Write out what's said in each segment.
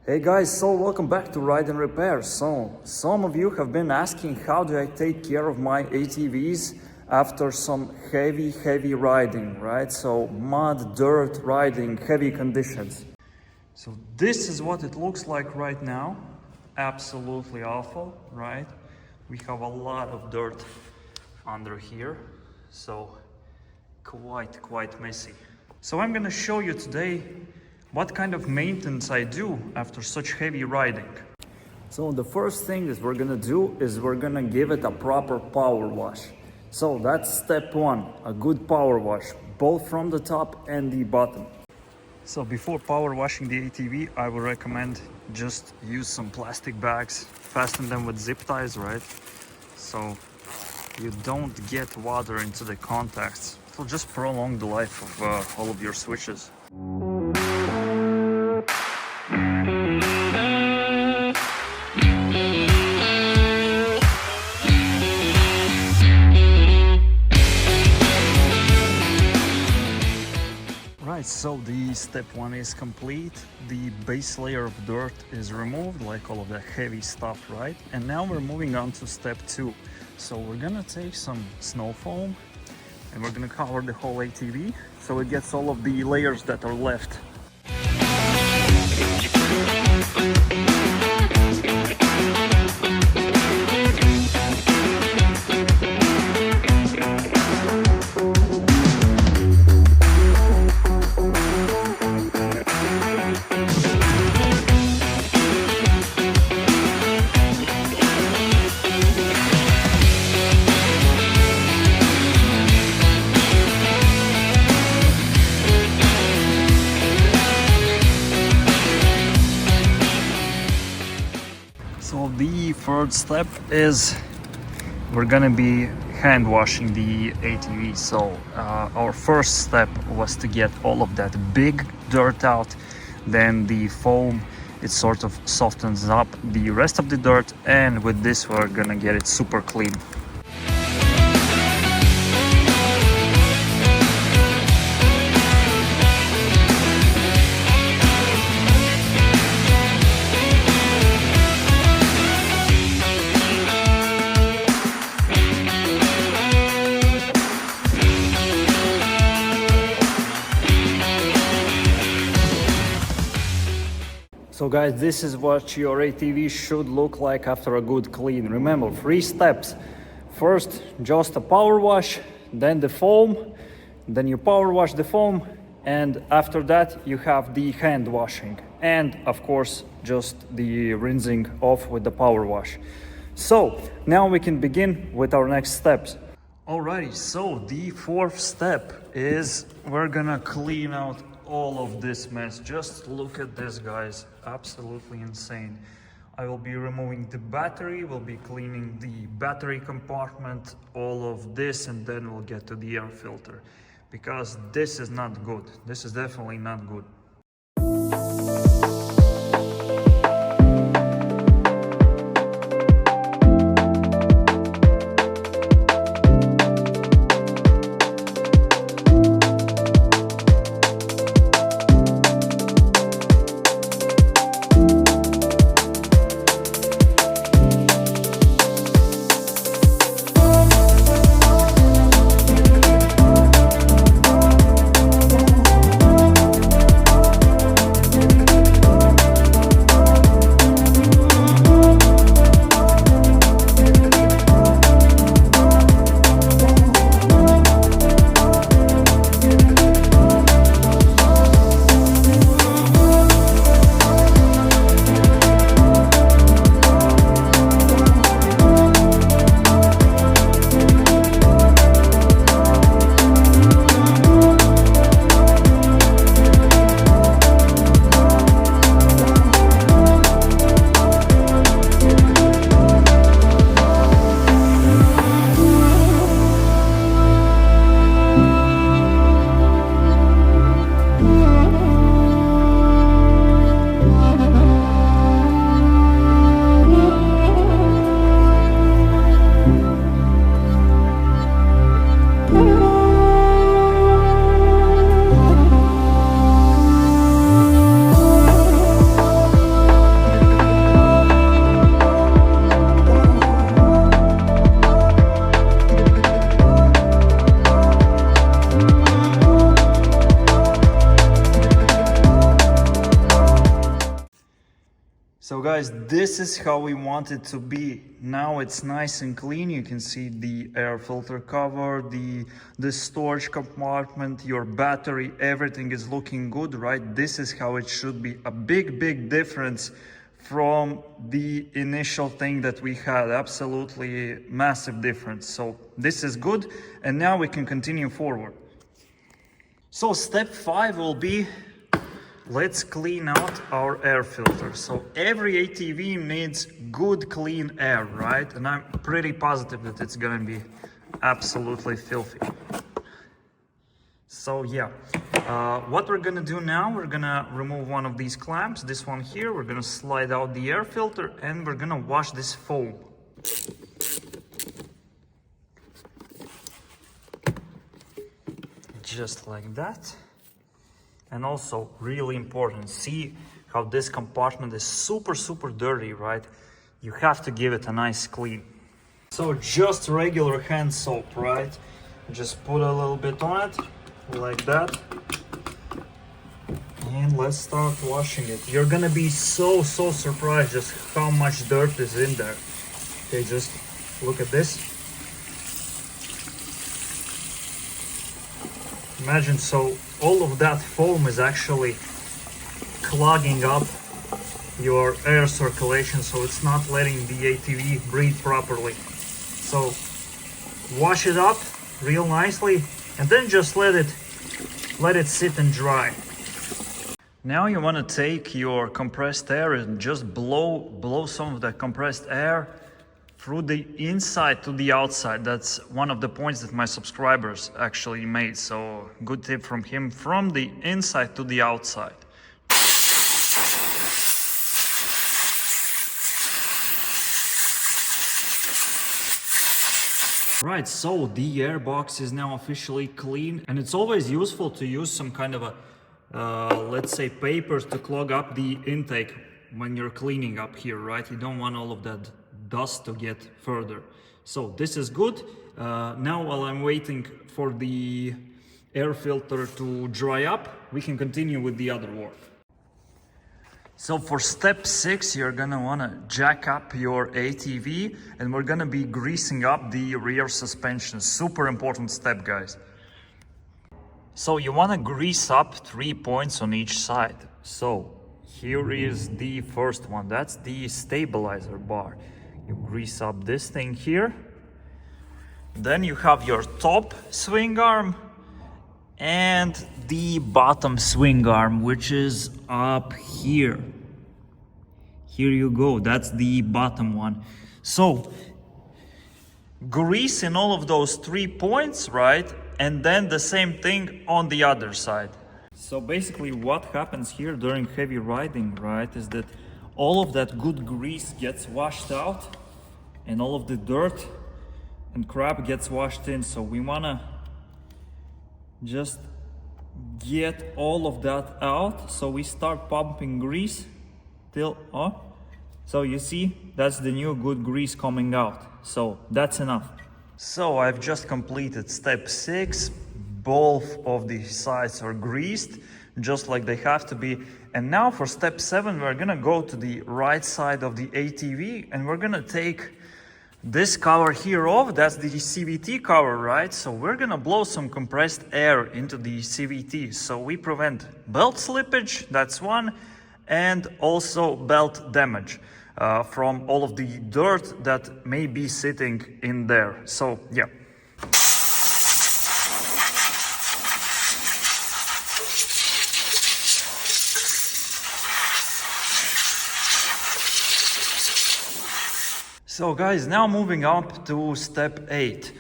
Hey guys, so welcome back to Ride and Repair. So, some of you have been asking how do I take care of my ATVs after some heavy riding, right? So mud, dirt riding, heavy conditions. So this is what it looks like right now. Absolutely awful, right? We have a lot of dirt under here, so quite messy. So I'm gonna show you today what kind of maintenance I do after such heavy riding. So the first thing is we're gonna do is we're gonna give it a proper power wash. So that's step one, a good power wash, both from the top and the bottom. So before power washing the ATV, I would recommend just use some plastic bags, fasten them with zip ties, right? So you don't get water into the contacts. It will just prolong the life of all of your switches. So the step one is complete. The base layer of dirt is removed, like all of the heavy stuff, right? And now we're moving on to step two. So we're gonna take some snow foam and we're gonna cover the whole ATV so it gets all of the layers that are left. So the third step is we're gonna be hand washing the ATV. So our first step was to get all of that big dirt out. Then the foam, it sort of softens up the rest of the dirt, and with this we're gonna get it super clean. So guys, this is what your ATV should look like after a good clean. Remember, 3 steps. First, just a power wash, then the foam, then you power wash the foam, and after that you have the hand washing. And of course, just the rinsing off with the power wash. So now we can begin with our next steps. Alrighty, so the fourth step is we're gonna clean out all of this mess. Just look at this, guys, absolutely insane. I will be removing the battery, we'll be cleaning the battery compartment, all of this, and then we'll get to the air filter, because this is not good. This is definitely not good. So guys, this is how we want it to be. Now it's nice and clean. You can see the air filter cover, the storage compartment, your battery, everything is looking good, right? This is how it should be. A big difference from the initial thing that we had. Absolutely massive difference. So this is good. And now we can continue forward. So step 5 will be, let's clean out our air filter. So every ATV needs good clean air, right? And I'm pretty positive that it's gonna be absolutely filthy. So yeah, what we're gonna do now, we're gonna remove one of these clamps, this one here, we're gonna slide out the air filter and we're gonna wash this foam. Just like that. And also, really important, see how this compartment is super dirty, right? You have to give it a nice clean. So just regular hand soap, right? Just put a little bit on it, like that. And let's start washing it. You're gonna be so surprised just how much dirt is in there. Okay, just look at this. Imagine, so all of that foam is actually clogging up your air circulation, so it's not letting the ATV breathe properly. So wash it up real nicely and then just let it sit and dry. Now you want to take your compressed air and just blow some of the compressed air through the inside to the outside. That's one of the points that my subscribers actually made. So good tip from him, from the inside to the outside. Right, so the airbox is now officially clean, and it's always useful to use some kind of a, let's say, papers to clog up the intake when you're cleaning up here, right? You don't want all of that dust to get further. So this is good. Now while I'm waiting for the air filter to dry up, we can continue with the other work. So for step 6, you're gonna wanna jack up your ATV and we're gonna be greasing up the rear suspension. Super important step, guys. So you wanna grease up 3 points on each side. So here is the first one, that's the stabilizer bar. You grease up this thing here. Then you have your top swing arm and the bottom swing arm, which is up here. Here you go, that's the bottom one. So grease in all of those 3 points, right? And then the same thing on the other side. So basically what happens here during heavy riding, right, is that all of that good grease gets washed out and all of the dirt and crap gets washed in. So we wanna just get all of that out. So we start pumping grease till, so you see, that's the new good grease coming out. So that's enough. So I've just completed step 6. Both of the sides are greased, just like they have to be. And now for step 7, we're gonna go to the right side of the ATV and we're gonna take this cover here off. That's the CVT cover, right? So we're gonna blow some compressed air into the CVT. So we prevent belt slippage, that's one, and also belt damage from all of the dirt that may be sitting in there. So yeah. So guys, now moving up to step 8.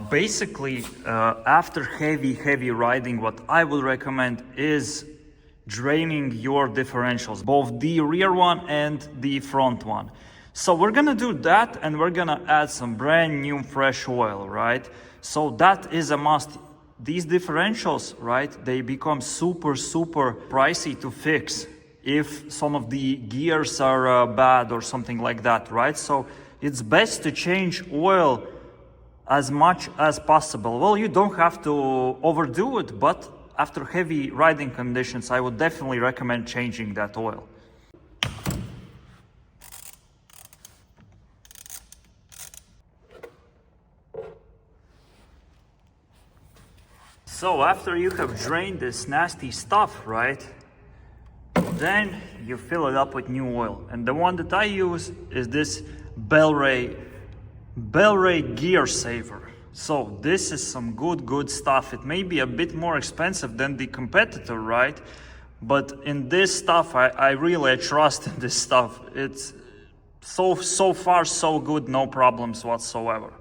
Basically, after heavy riding, what I would recommend is draining your differentials, both the rear one and the front one. So we're gonna do that and we're gonna add some brand new fresh oil, right? So that is a must. These differentials, right, they become super pricey to fix if some of the gears are bad or something like that, right? So it's best to change oil as much as possible. Well, you don't have to overdo it, but after heavy riding conditions, I would definitely recommend changing that oil. So after you have drained this nasty stuff, right, then you fill it up with new oil. And the one that I use is this Bel-Ray Gear Saver. So this is some good stuff. It may be a bit more expensive than the competitor, right? But in this stuff, I really trust in this stuff. It's so far so good, no problems whatsoever.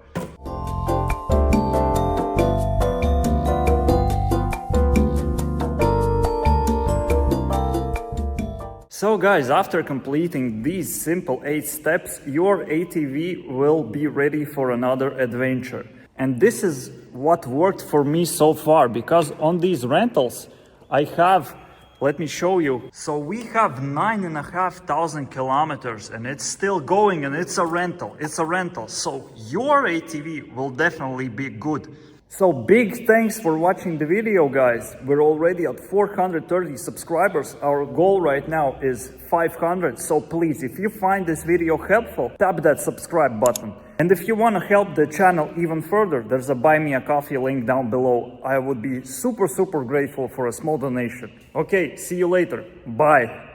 So guys, after completing these simple 8 steps, your ATV will be ready for another adventure. And this is what worked for me so far, because on these rentals, I have, let me show you. So we have 9,500 kilometers and it's still going, and it's a rental. So your ATV will definitely be good. So big thanks for watching the video, guys. We're already at 430 subscribers. Our goal right now is 500. So please, if you find this video helpful, tap that subscribe button. And if you want to help the channel even further, there's a buy me a coffee link down below. I would be super grateful for a small donation. Okay, see you later. Bye.